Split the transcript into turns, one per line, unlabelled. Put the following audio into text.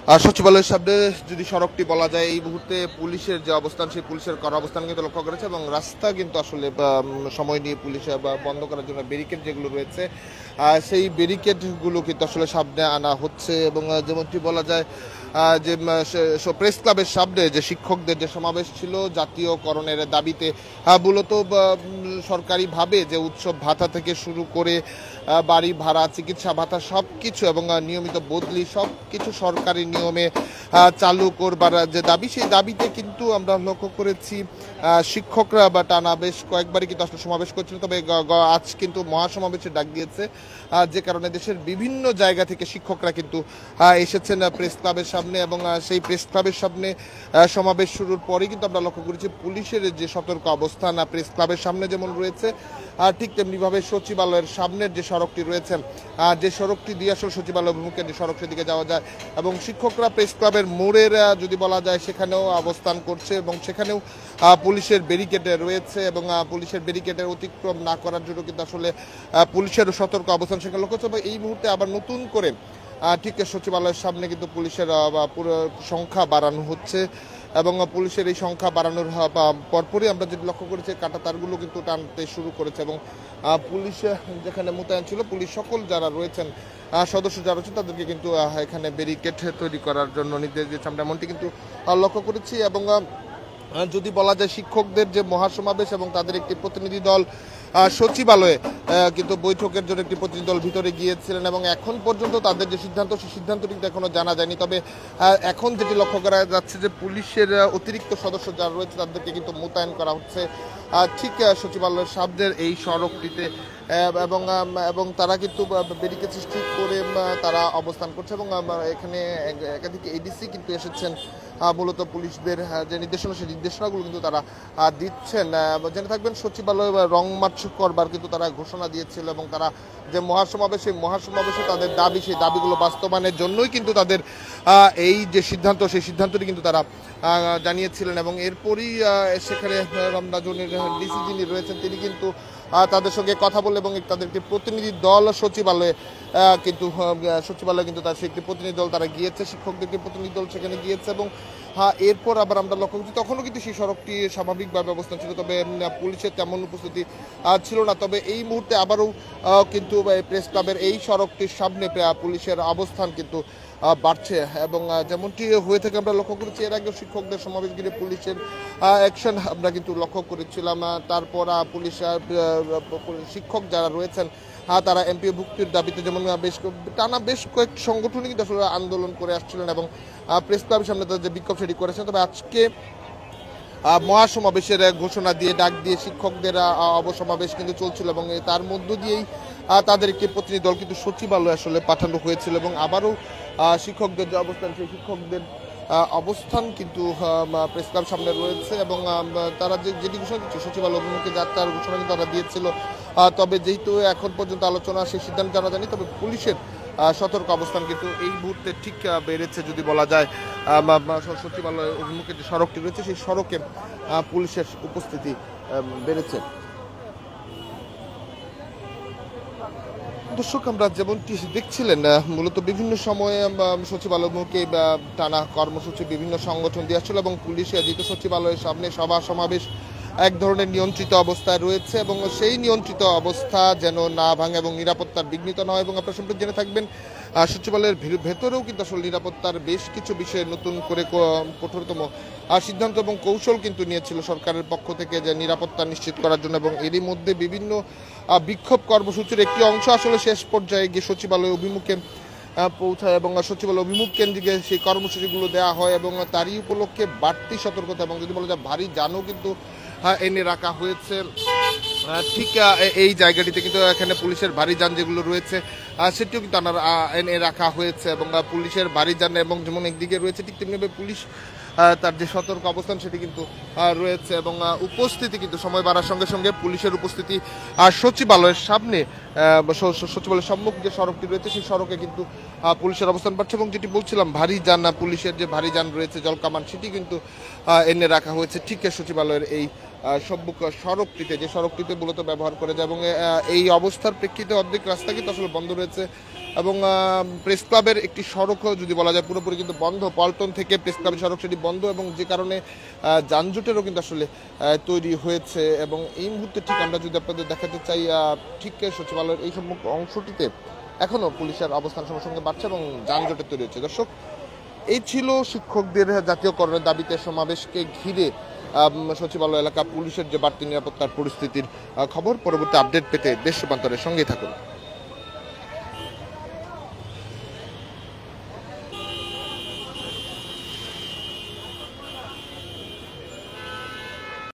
সচিবালয়ের সামনে যদি সড়কটি বলা যায় এই মুহূর্তে পুলিশের যে অবস্থান সেই পুলিশের করা অবস্থান কিন্তু লক্ষ্য করেছে এবং রাস্তা কিন্তু আসলে সময় নিয়ে পুলিশ বন্ধ করার জন্য ব্যারিকেড যেগুলো রয়েছে সেই ব্যারিকেডগুলো কিন্তু আসলে সামনে আনা হচ্ছে এবং যেমনটি বলা যায় যে প্রেস ক্লাবের সামনে যে শিক্ষকদের যে সমাবেশ ছিল জাতীয়করণের দাবিতে মূলত সরকারিভাবে যে উৎসব ভাতা থেকে শুরু করে বাড়ি ভাড়া চিকিৎসা ভাতা সব কিছু এবং নিয়মিত বদলি সব কিছু সরকারি নিয়মে চালু করবার যে দাবি সেই দাবিতে কিন্তু আমরা লক্ষ্য করেছি শিক্ষকরা বা টানা বেশ কয়েকবারই কিন্তু আসলে সমাবেশ করছিল, তবে আজ কিন্তু মহাসমাবেশের ডাক দিয়েছে যে কারণে দেশের বিভিন্ন জায়গা থেকে শিক্ষকরা কিন্তু এসেছেন প্রেস ক্লাবের সামনে এবং সেই প্রেস ক্লাবের সামনে সমাবেশ শুরুর পরেই কিন্তু আমরা লক্ষ্য করেছি পুলিশের যে সতর্ক অবস্থান প্রেস ক্লাবের সামনে যেমন রয়েছে ঠিক তেমনিভাবে সচিবালয়ের সামনের যে সড়কটি রয়েছে যে সড়কটি দিয়ে আসলে সচিবালয় অভিমুখে যে সড়ক সেদিকে যাওয়া যায় এবং শিক্ষকরা প্রেস ক্লাবের মোড়ের যদি বলা যায় সেখানেও অবস্থান করছে এবং সেখানেও পুলিশের ব্যারিকেড রয়েছে এবং পুলিশের ব্যারিকেডের অতিক্রম না করার জন্য কিন্তু আসলে পুলিশের সতর্ক অবস্থান সেখানে লক্ষ্য করছে। এই মুহূর্তে আবার নতুন করে ঠিক সচিবালয়ের সামনে কিন্তু পুলিশের সংখ্যা বাড়ানো হচ্ছে এবং পুলিশের এই সংখ্যা বাড়ানোর পরপরই আমরা যেটি লক্ষ্য করেছি কাঁটা তারগুলো কিন্তু টানতে শুরু করেছে এবং পুলিশ যেখানে মোতায়েন ছিল পুলিশ সকল যারা রয়েছেন সদস্য যারা রয়েছেন তাদেরকে কিন্তু এখানে ব্যারিকেড তৈরি করার জন্য নির্দেশ দিয়েছে আমরা এমনটি কিন্তু লক্ষ্য করেছি এবং যদি বলা যায় শিক্ষকদের যে মহাসমাবেশ এবং তাদের একটি প্রতিনিধি দল সচিবালয়ে কিন্তু বৈঠকের জন্য একটি প্রতিনিধি দল ভিতরে গিয়েছিলেন এবং এখন পর্যন্ত তাদের যে সিদ্ধান্ত সেই সিদ্ধান্তটি কিন্তু এখনো জানা যায়নি, তবে এখন যেটি লক্ষ্য করা যাচ্ছে যে পুলিশের অতিরিক্ত সদস্য যারা রয়েছে তাদেরকে কিন্তু মোতায়েন করা হচ্ছে ঠিক সচিবালয়ের সামনের এই সড়কটিতে এবং এবং তারা কিন্তু ব্যারিকেড সৃষ্টি করে তারা অবস্থান করছে এবং এখানে একাধিক এডিসি কিন্তু এসেছেন মূলত পুলিশদের যে নির্দেশনা সেই নির্দেশনাগুলো কিন্তু তারা দিচ্ছেন। জেনে থাকবেন সচিবালয় রং মার্চ করবার কিন্তু তারা ঘোষণা দিয়েছিল এবং তারা যে মহাসমাবেশ সেই মহাসমাবেশে তাদের দাবি সেই দাবিগুলো বাস্তবায়নের জন্যই কিন্তু তাদের এই যে সিদ্ধান্ত সেই সিদ্ধান্তটি কিন্তু তারা জানিয়েছিলেন এবং এরপরই সেখানে রমনা জোনের ডিসি যিনি রয়েছেন তিনি কিন্তু তাদের সঙ্গে কথা বলে এবং তাদের একটি প্রতিনিধি দল সচিবালয়ে কিন্তু তার সেই একটি প্রতিনিধি দল তারা গিয়েছে, শিক্ষকদের একটি প্রতিনিধি দল সেখানে গিয়েছে এবং এরপর আবার আমরা লক্ষ্য করছি তখনও কিন্তু সেই সড়কটি স্বাভাবিকভাবে অবস্থান ছিল, তবে পুলিশের তেমন উপস্থিতি ছিল না। তবে এই মুহূর্তে আবারও কিন্তু প্রেস ক্লাবের এই সড়কটির সামনে পুলিশের অবস্থান কিন্তু বাড়ছে এবং যেমনটি হয়ে থাকে আমরা লক্ষ্য করেছি এর আগে শিক্ষকদের সমাবেশ ঘিরে পুলিশের অ্যাকশন আমরা কিন্তু লক্ষ্য করেছিলাম। তারপর পুলিশ শিক্ষক যারা রয়েছেন তারা এমপিও ভুক্তির দাবিতে যেমন বেশ কয়েকটি সংগঠনই কিন্তু আসলে আন্দোলন করে আসছিলেন এবং প্রেস ক্লাবের সামনে তাদের যে বিক্ষোভ সেটি করেছেন। তবে আজকে মহাসমাবেশের ঘোষণা দিয়ে ডাক দিয়ে শিক্ষকদের অবসমাবেশ কিন্তু চলছিল এবং তার মধ্য দিয়েই তাদের একটি প্রতিনিধি দল কিন্তু সচিবালয়ে আসলে পাঠানো হয়েছিল এবং আবারও শিক্ষকদের যে অবস্থান সেই শিক্ষকদের অবস্থান কিন্তু প্রেস ক্লাব সামনে রয়েছে এবং তারা যেটি ঘোষণা দিচ্ছে সচিবালয় অভিমুখে যাত্রার ঘোষণা কিন্তু তারা দিয়েছিল, তবে যেহেতু এখন পর্যন্ত আলোচনা সেই সিদ্ধান্ত জানা যায়নি, তবে পুলিশের সতর্ক অবস্থান কিন্তু এই মুহূর্তে ঠিক বেড়েছে যদি বলা যায়। সচিবালয় অভিমুখে যে সড়কটি রয়েছে সেই সড়কে পুলিশের উপস্থিতি বেড়েছে। দর্শক আমরা যেমনটি দেখছিলেন মূলত বিভিন্ন সময়ে সচিবালয়মুখে টানা কর্মসূচি বিভিন্ন সংগঠন দিয়ে আসছিল এবং পুলিশ যেহেতু সচিবালয়ের সামনে সভা সমাবেশ এক ধরনের নিয়ন্ত্রিত অবস্থায় রয়েছে এবং সেই নিয়ন্ত্রিত অবস্থা যেন না ভাঙে এবং নিরাপত্তার বিঘ্নিত না হয় এবং আপনারা সম্পর্কে জেনে থাকবেন সচিবালয়ের ভেতরেও কিন্তু আসলে নিরাপত্তার বেশ কিছু বিষয়ে নতুন করে কঠোরতম সিদ্ধান্ত এবং কৌশল কিন্তু নিয়েছিল সরকারের পক্ষ থেকে যে নিরাপত্তা নিশ্চিত করার জন্য এবং এরই মধ্যে বিভিন্ন বিক্ষোভ কর্মসূচির একটি অংশ আসলে শেষ পর্যায়ে গিয়ে সচিবালয় অভিমুখে পৌঁছায় এবং সচিবালয় অভিমুখ কেন্দ্রিকে সেই কর্মসূচিগুলো দেওয়া হয় এবং তারই উপলক্ষে বাড়তি সতর্কতা এবং যদি বলা যায় ভারী যানও কিন্তু এনে রাখা হয়েছে ঠিক এই জায়গাটিতে কিন্তু এখানে পুলিশের ভারী যান যেগুলো রয়েছে সেটিও কিন্তু এনে রাখা হয়েছে এবং পুলিশের ভারী যান এবং যেমন একদিকে রয়েছে ঠিক তেমনিভাবে পুলিশ তার যে সতর্ক অবস্থান সেটি কিন্তু রয়েছে এবং উপস্থিতি কিন্তু সময় বাড়ার সঙ্গে সঙ্গে পুলিশের উপস্থিতি সচিবালয়ের সামনে সচিবালয়ের সম্মুখ যে সড়কটি রয়েছে সেই সড়কে কিন্তু পুলিশের অবস্থান পাচ্ছে এবং যেটি বলছিলাম ভারী যান পুলিশের যে ভারী যান রয়েছে জলকামান সেটি কিন্তু এনে রাখা হয়েছে ঠিক সচিবালয়ের এই সম্মুখ সড়কটিতে যে সড়কটিতে মূলত ব্যবহার করে যায় এবং এই অবস্থার প্রেক্ষিতে অর্ধেক রাস্তা কিন্তু আসলে বন্ধ রয়েছে এবং প্রেস ক্লাবের একটি সড়কও যদি বলা যায় পুরোপুরি কিন্তু বন্ধ, পল্টন থেকে প্রেস ক্লাবের সড়ক সেটি বন্ধ, এবং যে কারণে যানজটেরও কিন্তু আসলে তৈরি হয়েছে। এবং এই মুহূর্তে ঠিক আমরা যদি আপনাদের দেখাতে চাই, ঠিক সচিবালয়ের এই সম্মুখ অংশটিতে এখনও পুলিশের অবস্থান সঙ্গে সঙ্গে বাড়ছে এবং যানজটের তৈরি হচ্ছে। দর্শক, এই ছিল শিক্ষকদের জাতীয়করণের দাবিতে সমাবেশকে ঘিরে সচিবালয় এলাকা পুলিশের যে বাড়তি নিরাপত্তার পরিস্থিতির খবর। পরবর্তী আপডেট পেতে দেশ রূপান্তরের সঙ্গেই থাকুন।